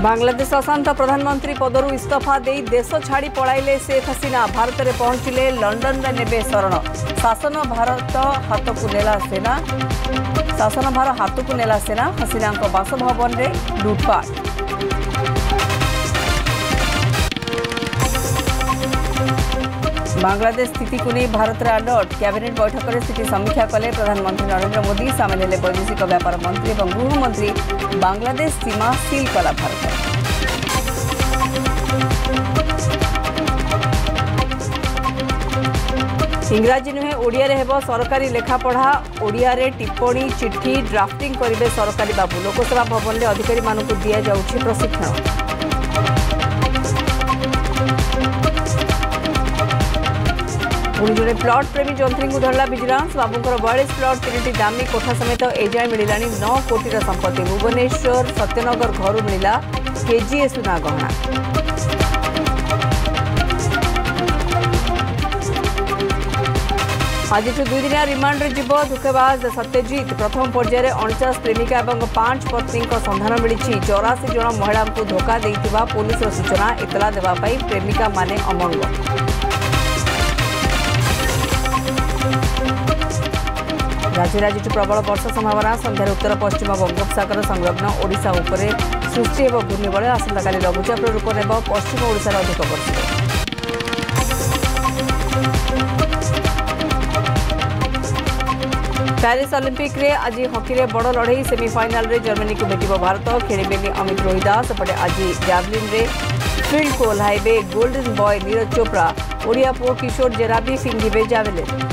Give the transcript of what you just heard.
बांग्लादेश अशांत प्रधानमंत्री पदरु इस्तीफा दे देश छाड़ी पड़ाइले शेख हसीना भारत में पहुंचिले लंडन में नेबे शरण शासन भार हाथ को नेला सेना हसीना बासभवन में लुटपाट। बांग्लादेश स्थिति को नहीं भारत अलर्ट कैबिनेट बैठक में स्थिति समीक्षा कले प्रधानमंत्री नरेंद्र मोदी सामिल हेले वैदेशिक व्यापार मंत्री और गृहमंत्री। बांग्लादेश सीमा सील कला भारत। इंग्राजी नुहे ओडिया रे हेबो सरकारी लेखापढ़ा ओडिया रे टिप्पणी चिट्ठी ड्राफ्टिंग करिवे सरकारी बाबू। लोकसभा भवन में अधिकारी मानकु दिया जाउछि प्रशिक्षण। पुणी जड़े प्लट प्रेमी जंत्री को धरला विजिलेंस। बाबूंकर 42 प्लट 3टी दामी कोठा समेत एजाए मिला 9 कोटी संपत्ति। भुवनेश्वर सत्यनगर घर मिला केजीए सुना गहना। आज 2 दिनिया रिमांड जीव धोखेबाज सत्यजित। प्रथम पर्यायर 49 प्रेमिका और 5 पत्नी संधान मिली। 84 जन महिला को धोखा देइथिबा पुलिस सूचना इतला देवाई प्रेमिका माने अमंग। राज्य आज प्रबल वर्षा संभावना। संध्यार उत्तर पश्चिम बंगोपसागर संलग्न ओडिशा उपरे सृष्टि एवं घूर्णिबलय। आसंताकाली लघुचाप रूप नेब पश्चिम ओडिशार अधिक वर्षित। प्यारिस ओलंपिक रे आज हॉकी रे बड़ लड़ई सेमीफाइनल रे जर्मनी को भेटिबो भारत। खेलिबेली अमित रोहिदास। सेपटे आज जैवलिन रे फील्ड को ओह्लाइबे गोल्डन बॉय नीरज चोपड़ा। ओडिया पुओ किशोर जेराबी फिंगिबे जैवलिन।